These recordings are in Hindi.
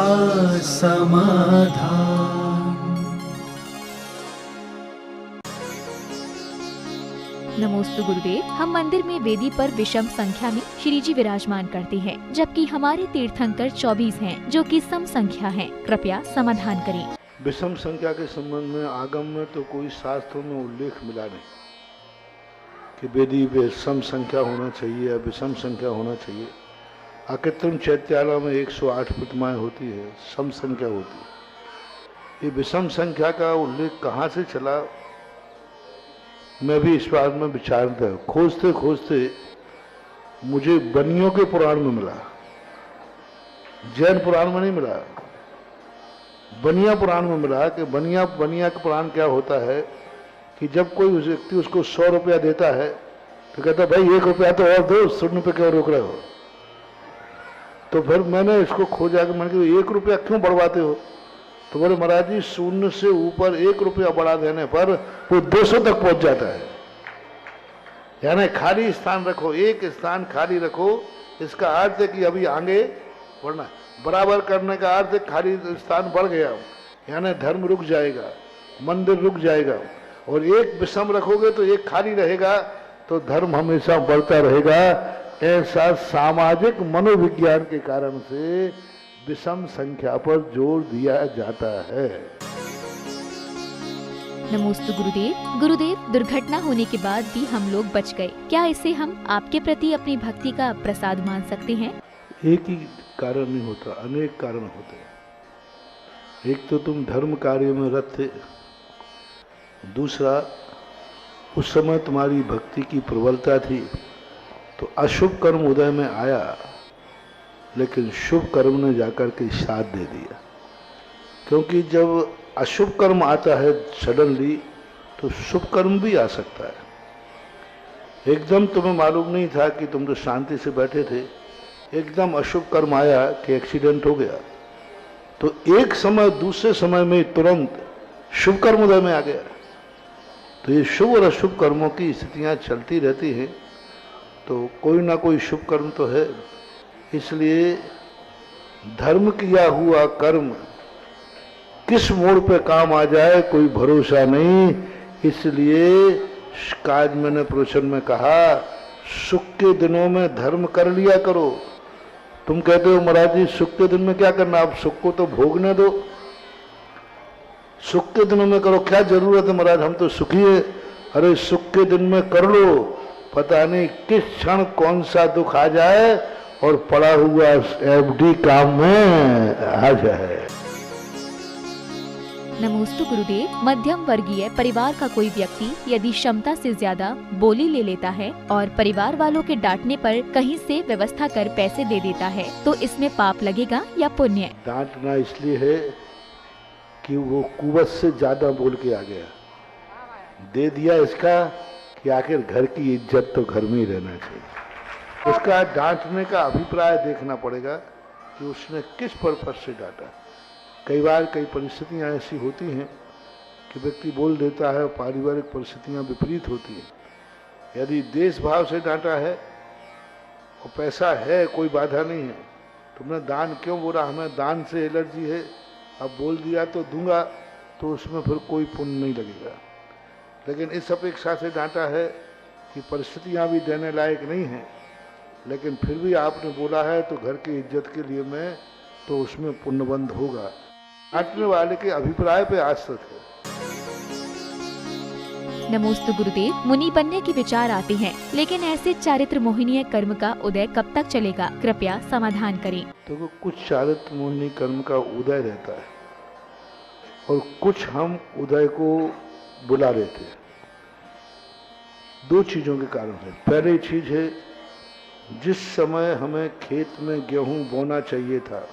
समाधान। नमोस्तु गुरुदेव। हम मंदिर में वेदी पर विषम संख्या में श्री जी विराजमान करते हैं, जबकि हमारे तीर्थंकर 24 हैं, जो कि सम संख्या है। कृपया समाधान करें। विषम संख्या के संबंध में आगम में तो कोई शास्त्रों में उल्लेख मिला नहीं कि वेदी पे सम संख्या होना चाहिए या विषम संख्या होना चाहिए। अकृत्रिम चैत्यालय में 108 प्रतिमाएं होती है, सम संख्या होती है। ये विषम संख्या का उल्लेख कहाँ से चला, मैं भी इस बात में विचारता खोजते खोजते मुझे बनियों के पुराण में मिला, जैन पुराण में नहीं मिला, बनिया पुराण में मिला कि बनिया का पुराण क्या होता है कि जब कोई व्यक्ति उसको 100 रुपया देता है तो कहता है भाई 1 रुपया तो और दो, 100 रुपये क्यों रोक रहे हो। तो फिर मैंने इसको खोजा कि मैंने कहा 1 रुपया क्यों बढ़वाते हो। तो बोले महाराज जी, शून्य से ऊपर 1 रुपया बढ़ा देने पर वो 200 तक पहुंच जाता है। यानी खाली स्थान रखो, एक स्थान खाली रखो, इसका अर्थ है कि अभी आगे बढ़ना। बराबर करने का अर्थ है खाली स्थान बढ़ गया, यानी धर्म रुक जाएगा, मंदिर रुक जाएगा। और एक विषम रखोगे तो एक खाली रहेगा, तो धर्म हमेशा बढ़ता रहेगा। ऐसा सामाजिक मनोविज्ञान के कारण से विषम संख्या पर जोर दिया जाता है। नमोस्तु गुरुदेव। गुरुदेव, दुर्घटना होने के बाद भी हम लोग बच गए, क्या इसे हम आपके प्रति अपनी भक्ति का प्रसाद मान सकते हैं? एक ही कारण नहीं होता, अनेक कारण होते हैं। एक तो तुम धर्म कार्य में रत थे, दूसरा उस समय तुम्हारी भक्ति की प्रबलता थी तो अशुभ कर्म उदय में आया, लेकिन शुभ कर्म ने जाकर के साथ दे दिया। क्योंकि जब अशुभ कर्म आता है सडनली तो शुभ कर्म भी आ सकता है। एकदम तुम्हें मालूम नहीं था कि तुम तो शांति से बैठे थे, एकदम अशुभ कर्म आया कि एक्सीडेंट हो गया, तो एक समय दूसरे समय में तुरंत शुभ कर्म उदय में आ गया। तो ये शुभ और अशुभ कर्मों की स्थितियां चलती रहती हैं, तो कोई ना कोई शुभ कर्म तो है। इसलिए धर्म किया हुआ कर्म किस मोड़ पे काम आ जाए कोई भरोसा नहीं। इसलिए काज मैंने प्रवचन में कहा, सुख के दिनों में धर्म कर लिया करो। तुम कहते हो महाराज जी सुख के दिन में क्या करना, आप सुख को तो भोगने दो, सुख के दिनों में करो, क्या जरूरत है महाराज, हम तो सुखी है। अरे सुख के दिन में कर लो, पता नहीं किस क्षण कौन सा दुख आ जाए और पड़ा हुआ एफडी काम में आ जाए। नमोस्तु गुरुदेव। मध्यम वर्गीय परिवार का कोई व्यक्ति यदि क्षमता से ज्यादा बोली ले लेता है और परिवार वालों के डांटने पर कहीं से व्यवस्था कर पैसे दे देता है, तो इसमें पाप लगेगा या पुण्य? डांटना इसलिए है कि वो कुवत से ज्यादा बोल के आ गया, दे दिया इसका कि आखिर घर की इज्जत तो घर में ही रहना चाहिए। उसका डांटने का अभिप्राय देखना पड़ेगा कि उसने किस पर्पज से डांटा। कई बार कई परिस्थितियां ऐसी होती हैं कि व्यक्ति बोल देता है, पारिवारिक परिस्थितियां विपरीत होती हैं। यदि देश भाव से डांटा है और पैसा है, कोई बाधा नहीं है, तुमने दान क्यों बोला, हमें दान से एलर्जी है, अब बोल दिया तो दूंगा, तो उसमें फिर कोई पुण्य नहीं लगेगा। लेकिन इस अपेक्षा से डांटा है कि परिस्थितियां भी देने लायक नहीं हैं, लेकिन फिर भी आपने बोला है तो घर की इज्जत के लिए मैं, तो उसमें पुण्यबंध होगा। डांटने वाले के अभिप्राय पे आश्रित है। नमोस्तु गुरुदेव। मुनि बनने के विचार आते हैं, लेकिन ऐसे चारित्र मोहिनीय कर्म का उदय कब तक चलेगा? कृपया समाधान करें। तो कुछ चारित्र मोहिनी कर्म का उदय रहता है और कुछ हम उदय को बुला लेते हैं। 2 चीजों के कारण है। पहली चीज है, जिस समय हमें खेत में गेहूं बोना चाहिए था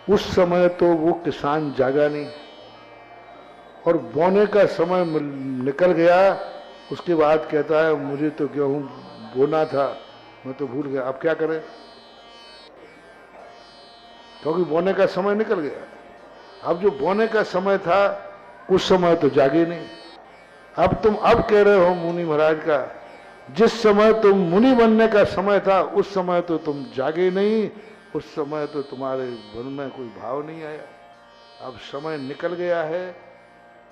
उस समय तो वो किसान जागा नहीं, और बोने का समय निकल गया, उसके बाद कहता है मुझे तो गेहूं बोना था, मैं तो भूल गया, अब क्या करें, क्योंकि बोने का समय निकल गया। अब जो बोने का समय था उस समय तो जागे नहीं। अब तुम अब कह रहे हो मुनि महाराज का, जिस समय तुम मुनि बनने का समय था उस समय तो तुम जागे नहीं, उस समय तो तुम्हारे मन में कोई भाव नहीं आया। अब समय निकल गया है,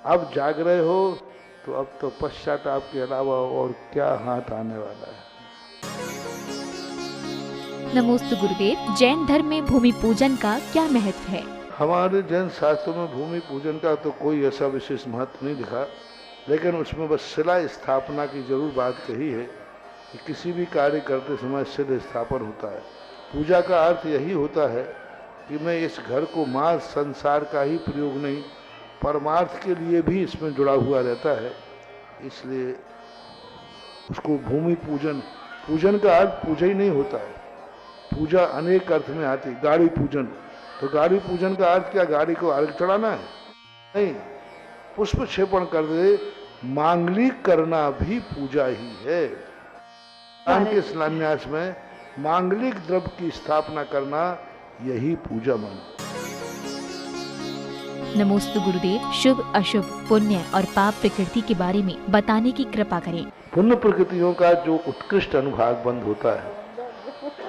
अब जाग रहे हो, तो अब तो पश्चाताप के अलावा और क्या हाथ आने वाला है। नमोस्तु गुरुदेव, जैन धर्म में भूमि पूजन का क्या महत्व है? हमारे जैन शास्त्रों में भूमि पूजन का तो कोई ऐसा विशेष महत्व नहीं दिखा, लेकिन उसमें बस शिला स्थापना की जरूर बात कही है कि किसी भी कार्य करते समय शिला स्थापन होता है। पूजा का अर्थ यही होता है कि मैं इस घर को माँ संसार का ही प्रयोग नहीं, परमार्थ के लिए भी इसमें जुड़ा हुआ रहता है, इसलिए उसको भूमि पूजन। पूजन का अर्थ पूजा ही नहीं होता है, पूजा अनेक अर्थ में आती। गाड़ी पूजन, तो गाड़ी पूजन का अर्थ क्या गाड़ी को अर्घ चढ़ाना है? नहीं, पुष्प क्षेपण कर दे, मांगलिक करना भी पूजा ही है। दान के शिलान्यास में मांगलिक द्रव्य की स्थापना करना, यही पूजा माना। नमोस्तु गुरुदेव, शुभ अशुभ पुण्य और पाप प्रकृति के बारे में बताने की कृपा करें। पुण्य प्रकृतियों का जो उत्कृष्ट अनुभाग बंद होता है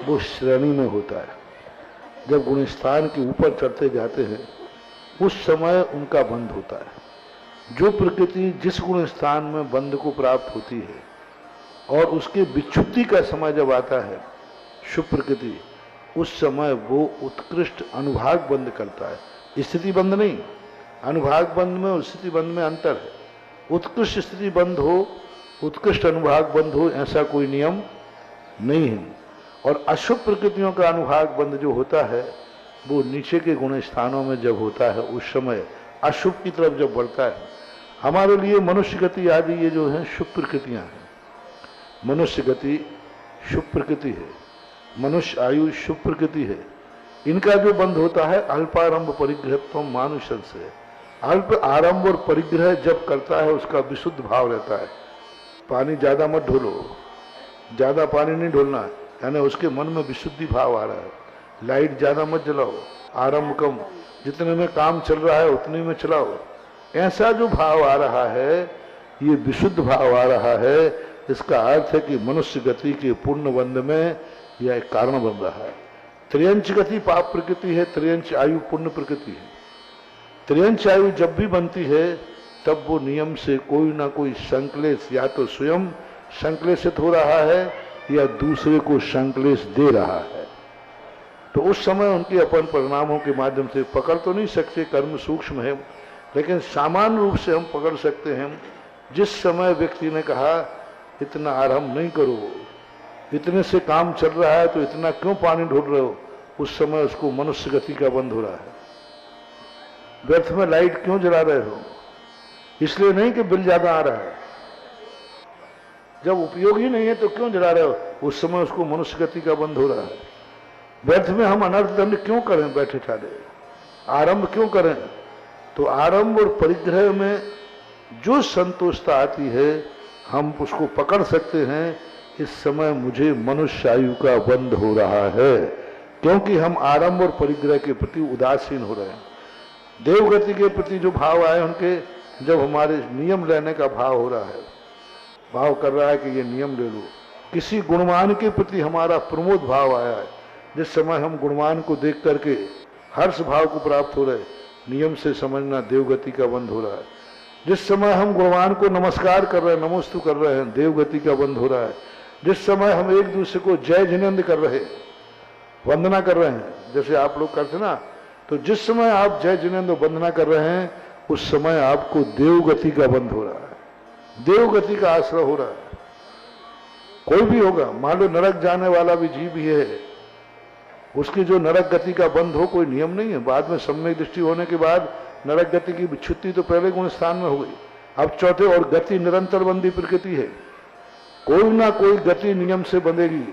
वो श्रेणी में होता है। जब गुणस्थान के ऊपर चढ़ते जाते हैं उस समय उनका बंध होता है। जो प्रकृति जिस गुण स्थान में बंध को प्राप्त होती है और उसके विच्छुद्धि का समय जब आता है, शुभ प्रकृति, उस समय वो उत्कृष्ट अनुभाग बंद करता है। स्थिति बंद नहीं, अनुभाग बंद में और स्थिति बंद में अंतर है। उत्कृष्ट स्थिति बंद हो, उत्कृष्ट अनुभाग बंद हो, ऐसा कोई नियम नहीं है। और अशुभ प्रकृतियों का अनुभाग बंद जो होता है वो नीचे के गुण स्थानों में जब होता है, उस समय अशुभ की तरफ जब बढ़ता है। हमारे लिए मनुष्य गति आदि ये जो है शुभ प्रकृतियां हैं। मनुष्य गति शुभ प्रकृति है, मनुष्य आयु शुभ प्रकृति है। इनका जो बंध होता है अल्पारंभ परिग्रहत्व मानुषन से। अल्प आरंभ और परिग्रह जब करता है उसका विशुद्ध भाव रहता है। पानी ज्यादा मत ढोलो, ज्यादा पानी नहीं ढोलना है, यानी उसके मन में विशुद्धि भाव आ रहा है। लाइट ज्यादा मत जलाओ, आरंभ कम, जितने में काम चल रहा है उतने में चलाओ। ऐसा जो भाव आ रहा है, ये विशुद्ध भाव आ रहा है। इसका अर्थ है कि मनुष्य गति के पूर्ण बंध में यह एक कारण बन रहा है। त्रियंच गति पाप प्रकृति है, त्रियंच आयु पुण्य प्रकृति है। त्रियंच आयु जब भी बनती है तब वो नियम से कोई ना कोई संक्लेश, या तो स्वयं संक्लेशित हो रहा है या दूसरे को संक्लेश दे रहा है। तो उस समय उनके अपन परिणामों के माध्यम से पकड़ तो नहीं सकते, कर्म सूक्ष्म है, लेकिन सामान्य रूप से हम पकड़ सकते हैं। जिस समय व्यक्ति ने कहा इतना आरंभ नहीं करो, इतने से काम चल रहा है तो इतना क्यों पानी ढोल रहे हो, उस समय उसको मनुष्य गति का बंध हो रहा है। व्यर्थ में लाइट क्यों जला रहे हो, इसलिए नहीं कि बिल ज्यादा आ रहा है, जब उपयोग ही नहीं है तो क्यों जला रहे हो, उस समय उसको मनुष्य गति का बंध हो रहा है। व्यर्थ में हम अनर्थ दंड क्यों करें बैठे ठाले, आरंभ क्यों करें, तो आरंभ और परिग्रह में जो संतोषता आती है हम उसको पकड़ सकते हैं। इस समय मुझे मनुष्य आयु का बंध हो रहा है, क्योंकि हम आरंभ और परिग्रह के प्रति उदासीन हो रहे हैं। देवगति के प्रति जो भाव आए उनके, जब हमारे नियम लेने का भाव हो रहा है, भाव कर रहा है कि ये नियम ले लो, किसी गुणवान के प्रति हमारा प्रमोद भाव आया है, जिस समय हम गुणवान को देख करके हर्ष भाव को प्राप्त हो रहे, नियम से समझना देवगति का बंध हो रहा है। जिस समय हम गुणवान को नमस्कार कर रहे हैं, नमोस्तु कर रहे हैं, देवगति का बंध हो रहा है। जिस समय हम एक दूसरे को जय जिनेन्द्र कर रहे, वंदना कर रहे हैं, जैसे आप लोग करते ना, तो जिस समय आप जय जिनेन्द्र वंदना कर रहे हैं उस समय आपको देवगति का बंध हो रहा है, देवगति का आश्रय हो रहा है। कोई भी होगा, मान लो नरक जाने वाला भी जीव ही है, उसकी जो नरक गति का बंध हो कोई नियम नहीं है। बाद में सम्यक दृष्टि होने के बाद नरक गति की विच्छुद्धि तो पहले गुण स्थान में हो गई, अब चौथे, और गति निरंतर बंदी प्रकृति है, कोई ना कोई गति नियम से बंधेगी।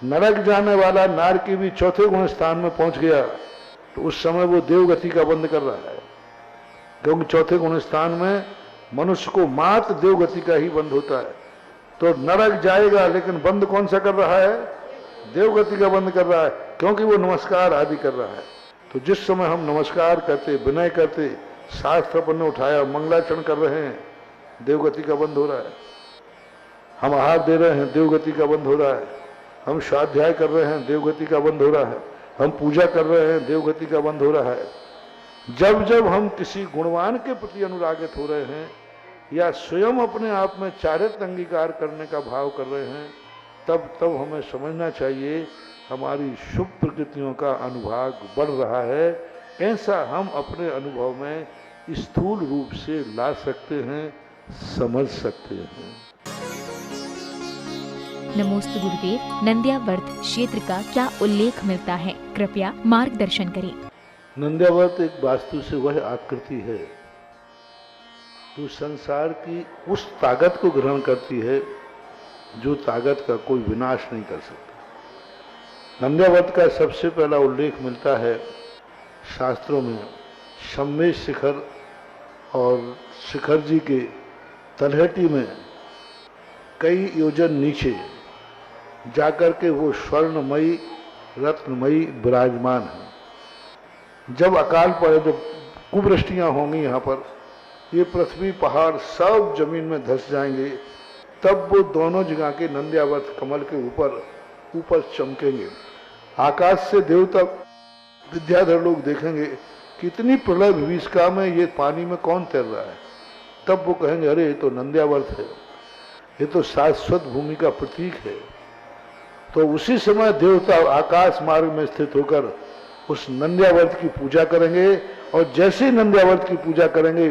नरक जाने वाला नार की भी चौथे गुण स्थान में पहुंच गया तो उस समय वो देवगति का बंध कर रहा है, क्योंकि चौथे गुण स्थान में मनुष्य को मात्र देवगति का ही बंध होता है। तो नरक जाएगा लेकिन बंध कौन सा कर रहा है, देवगति का बंध कर रहा है, क्योंकि वो नमस्कार आदि कर रहा है। तो जिस समय हम नमस्कार करते, विनय करते, शास्त्र अपन ने उठाया, मंगलाचरण कर रहे हैं, देवगति का बंध हो रहा है। हम आहार दे रहे हैं, देवगति का बंध हो रहा है। हम स्वाध्याय कर रहे हैं, देवगति का बंध हो रहा है। हम पूजा कर रहे हैं, देवगति का बंध हो रहा है। जब जब हम किसी गुणवान के प्रति अनुरागित हो रहे हैं या स्वयं अपने आप में चारित्र अंगीकार करने का भाव कर रहे हैं, तब तब हमें समझना चाहिए हमारी शुभ प्रकृतियों का अनुभाग बढ़ रहा है। ऐसा हम अपने अनुभव में स्थूल रूप से ला सकते हैं, समझ सकते हैं। नमोस्तु गुरुदेव। नंद्यावर्त क्षेत्र का क्या उल्लेख मिलता है, कृपया मार्गदर्शन करें। नंद्यावर्त एक वास्तु से वह आकृति है जो संसार की उस ताकत को ग्रहण करती है जो ताकत का कोई विनाश नहीं कर सकता। नंद्यावर्त का सबसे पहला उल्लेख मिलता है शास्त्रों में शम्मेश शिखर, और शिखर जी के तलहटी में कई योजन नीचे जाकर के वो स्वर्णमयी रत्नमयी विराजमान है। जब अकाल पड़े, जब कुवृष्टियाँ होंगी यहाँ पर, ये पृथ्वी पहाड़ सब जमीन में धंस जाएंगे, तब वो दोनों जगह के नंद्यावर्त कमल के ऊपर चमकेंगे। आकाश से देवता विद्याधर लोग देखेंगे कितनी प्रलय भविष्का में ये पानी में कौन तैर रहा है, तब वो कहेंगे अरे ये तो नंद्यावर्त है, ये तो शाश्वत भूमि का प्रतीक है। तो उसी समय देवता आकाश मार्ग में स्थित होकर उस नंद्यावर्त की पूजा करेंगे, और जैसे नंद्यावर्त की पूजा करेंगे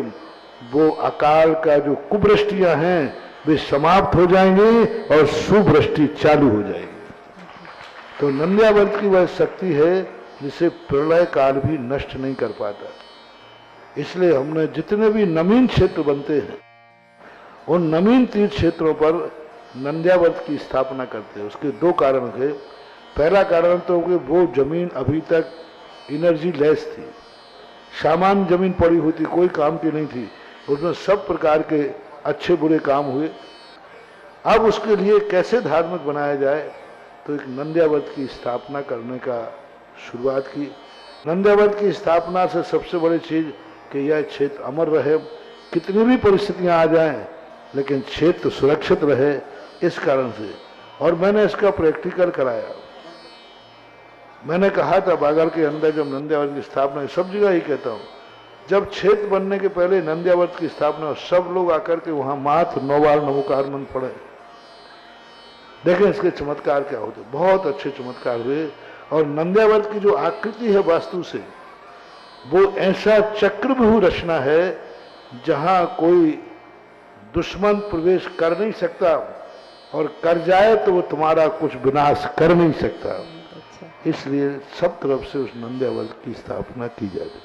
वो अकाल का जो कुवृष्टियां हैं वे समाप्त हो जाएंगी और सुवृष्टि चालू हो जाएगी। तो नंद्यावर्त की वह शक्ति है जिसे प्रलय काल भी नष्ट नहीं कर पाता। इसलिए हमने जितने भी नवीन क्षेत्र बनते हैं उन नवीन तीर्थ क्षेत्रों पर नंद्यावर्त की स्थापना करते हैं। उसके दो कारण थे। पहला कारण तो कि वो जमीन अभी तक एनर्जी लेस थी, सामान्य जमीन पड़ी हुई थी, कोई काम की नहीं थी, उसमें सब प्रकार के अच्छे बुरे काम हुए। अब उसके लिए कैसे धार्मिक बनाया जाए, तो एक नंद्यावर्त की स्थापना करने का शुरुआत की। नंद्यावर्त की स्थापना से सबसे बड़ी चीज कि यह क्षेत्र अमर रहे, कितनी भी परिस्थितियां आ जाएं लेकिन क्षेत्र सुरक्षित रहे, इस कारण से। और मैंने इसका प्रैक्टिकल कराया। मैंने कहा था बागर के अंदर जब नंद्यावर्त की स्थापना, सब जगह ही कहता हूँ, जब क्षेत्र बनने के पहले नंद्यावर्त की स्थापना, सब लोग आकर के वहां मात्र 9 बार नमोकार मंत्र पढ़े। देखें इसके चमत्कार क्या होते, बहुत अच्छे चमत्कार हुए। और नंद्यावर्त की जो आकृति है वास्तु से, वो ऐसा चक्रव्यूह रचना है जहां कोई दुश्मन प्रवेश कर नहीं सकता, और कर जाए तो वो तुम्हारा कुछ विनाश कर नहीं सकता। इसलिए सब तरफ से उस नंद्यावर्त की स्थापना की जाती।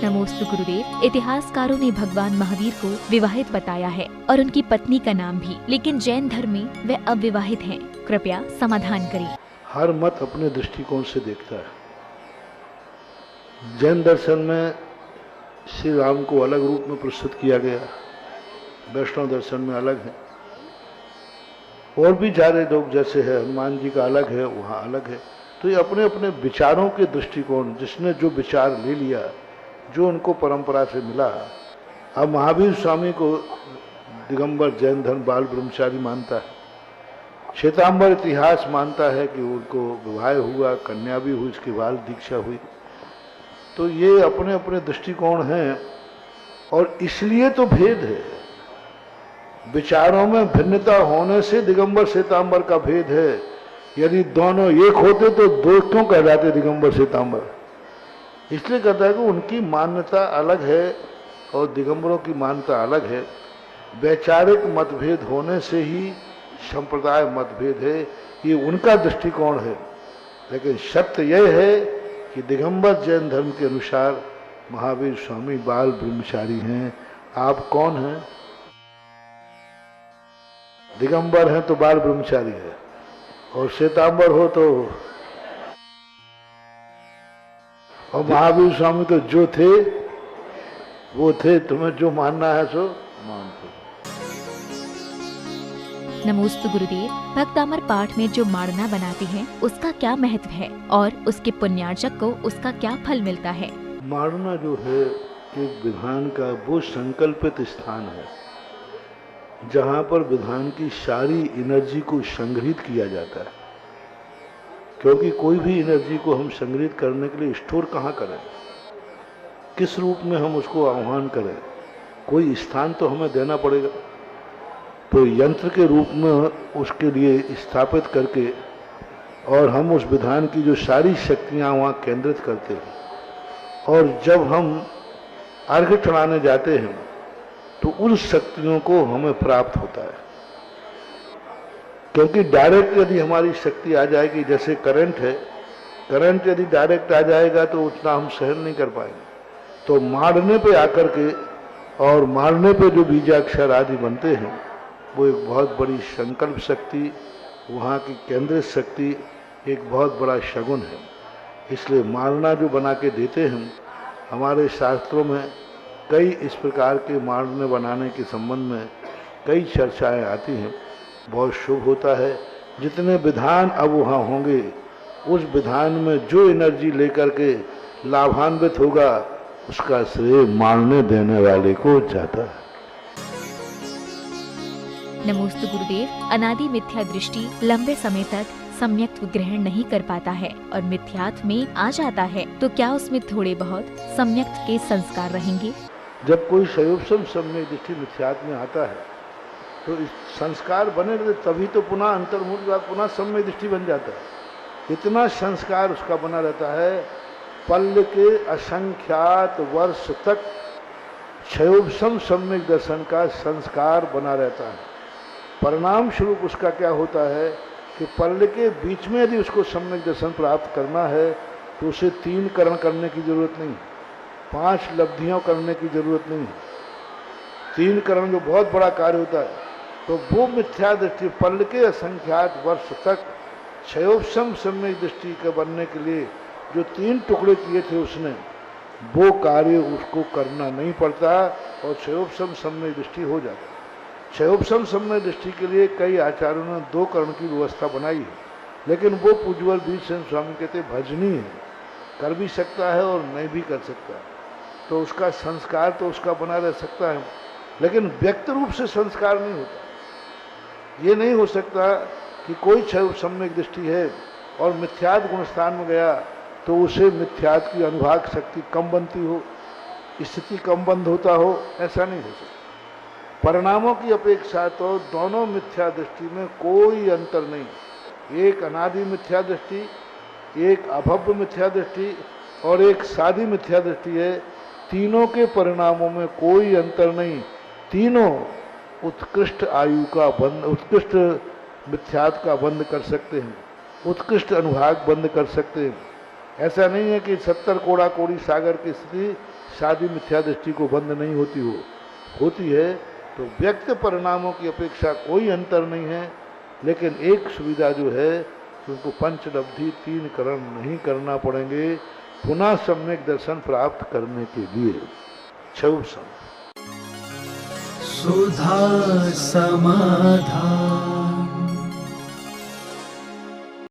नमोस्तु गुरुदेव। इतिहासकारों ने भगवान महावीर को विवाहित बताया है और उनकी पत्नी का नाम भी, लेकिन जैन धर्म में वे अविवाहित हैं। कृपया समाधान करें। हर मत अपने दृष्टिकोण से देखता है। जैन दर्शन में श्री राम को अलग रूप में प्रस्तुत किया गया, वैष्णव दर्शन में अलग है, और भी सारे लोग जैसे है, हनुमान जी का अलग है, वहाँ अलग है। तो ये अपने अपने विचारों के दृष्टिकोण, जिसने जो विचार ले लिया, जो उनको परंपरा से मिला। अब महावीर स्वामी को दिगंबर जैन धर्म बाल ब्रह्मचारी मानता है, श्वेतांबर इतिहास मानता है कि उनको विवाह हुआ, कन्या भी हुई, उसके बाद दीक्षा हुई। तो ये अपने अपने दृष्टिकोण हैं, और इसलिए तो भेद है। विचारों में भिन्नता होने से दिगंबर श्वेतांबर का भेद है। यदि दोनों एक होते तो दो क्यों कहलाते दिगंबर श्वेतांबर? इसलिए कहता है कि उनकी मान्यता अलग है और दिगंबरों की मान्यता अलग है। वैचारिक मतभेद होने से ही संप्रदाय मतभेद है, ये उनका दृष्टिकोण है। लेकिन सत्य यह है कि दिगंबर जैन धर्म के अनुसार महावीर स्वामी बाल ब्रह्मचारी हैं। आप कौन हैं? दिगंबर हैं तो बाल ब्रह्मचारी है, और श्वेतांबर हो तो, और महावीर स्वामी तो जो थे वो थे। तुम्हें जो मानना है सो मान दो। नमोस्तु गुरुदेव। भक्तामर पाठ में जो माड़ना बनाते हैं उसका क्या महत्व है और उसके पुण्यार्जक को उसका क्या फल मिलता है? माड़ना जो है एक विधान का वो संकल्पित स्थान है जहाँ पर विधान की सारी एनर्जी को संग्रहित किया जाता है। क्योंकि कोई भी एनर्जी को हम संग्रहित करने के लिए स्टोर कहाँ करें, किस रूप में हम उसको आह्वान करें, कोई स्थान तो हमें देना पड़ेगा। तो यंत्र के रूप में उसके लिए स्थापित करके और हम उस विधान की जो सारी शक्तियाँ वहाँ केंद्रित करते हैं, और जब हम अर्घ्य चढ़ाने जाते हैं तो उन शक्तियों को हमें प्राप्त होता है। क्योंकि डायरेक्ट यदि हमारी शक्ति आ जाएगी, जैसे करंट है, करंट यदि डायरेक्ट आ जाएगा तो उतना हम सहन नहीं कर पाएंगे। तो मारने पे आकर के और मारने पे जो बीजाक्षर आदि बनते हैं वो एक बहुत बड़ी संकल्प शक्ति, वहाँ की केंद्रित शक्ति एक बहुत बड़ा शगुन है। इसलिए मारना जो बना के देते हैं, हमारे शास्त्रों में कई इस प्रकार के मारने बनाने के संबंध में कई चर्चाएं आती हैं। बहुत शुभ होता है। जितने विधान अब वहाँ होंगे, उस विधान में जो एनर्जी लेकर के लाभान्वित होगा, उसका श्रेय मारने देने वाले को जाता है। नमोस्तु गुरुदेव। अनादि मिथ्या दृष्टि लंबे समय तक सम्यक ग्रहण नहीं कर पाता है और मिथ्यात्व में आ जाता है, तो क्या उसमें थोड़े बहुत सम्यक के संस्कार रहेंगे? जब कोई संयोपसम सम्यक दृष्टि मिथ्यात्व में आता है तो इस संस्कार बने रहते, तभी तो पुनः अंतर्मुख के बाद पुनः सम्यक दृष्टि बन जाता है। इतना संस्कार उसका बना रहता है, पल्ल के असंख्यात वर्ष तक क्षयोपसम सम्यक दर्शन का संस्कार बना रहता है। परिणाम स्वरूप उसका क्या होता है कि पल्ल के बीच में यदि उसको सम्यक दर्शन प्राप्त करना है तो उसे 3 करण करने की जरूरत नहीं, 5 लब्धियां करने की जरूरत नहीं। 3 करण जो बहुत बड़ा कार्य होता है, तो वो मिथ्या दृष्टि पल्ल के असंख्यात वर्ष तक क्षयोपसम सम्यक दृष्टि के बनने के लिए जो 3 टुकड़े किए थे उसने, वो कार्य उसको करना नहीं पड़ता और क्षयोपसम सम्यक दृष्टि हो जाता है। क्षयोपसम सम्यक दृष्टि के लिए कई आचार्यों ने 2 करण की व्यवस्था बनाई है, लेकिन वो पूज्यवर बीजसेन स्वामी कहते भजनी है, कर भी सकता है और नहीं भी कर सकता है। तो उसका संस्कार तो उसका बना रह सकता है, लेकिन व्यक्त रूप से संस्कार नहीं होता। ये नहीं हो सकता कि कोई सम्यक दृष्टि है और मिथ्यात्व गुण स्थान में गया तो उसे मिथ्यात्व की अनुभाग शक्ति कम बनती हो, स्थिति कम बंद होता हो, ऐसा नहीं हो सकता। परिणामों की अपेक्षा तो दोनों मिथ्या दृष्टि में कोई अंतर नहीं। एक अनादि मिथ्या दृष्टि, एक अभव्य मिथ्या दृष्टि और एक सादी मिथ्या दृष्टि है। तीनों के परिणामों में कोई अंतर नहीं। तीनों उत्कृष्ट आयु का बंध, उत्कृष्ट मिथ्यात्व का बंद कर सकते हैं, उत्कृष्ट अनुभाग बंद कर सकते हैं। ऐसा नहीं है कि 70 कोड़ा कोड़ी सागर की स्थिति सादी मिथ्या दृष्टि को बंद नहीं होती हो, होती है। तो व्यक्त परिणामों की अपेक्षा कोई अंतर नहीं है, लेकिन एक सुविधा जो है उनको पंचलब्धि 3 करण नहीं करना पड़ेंगे पुनः सम्यक दर्शन प्राप्त करने के लिए। क्षयोपसम सुधा समाधान।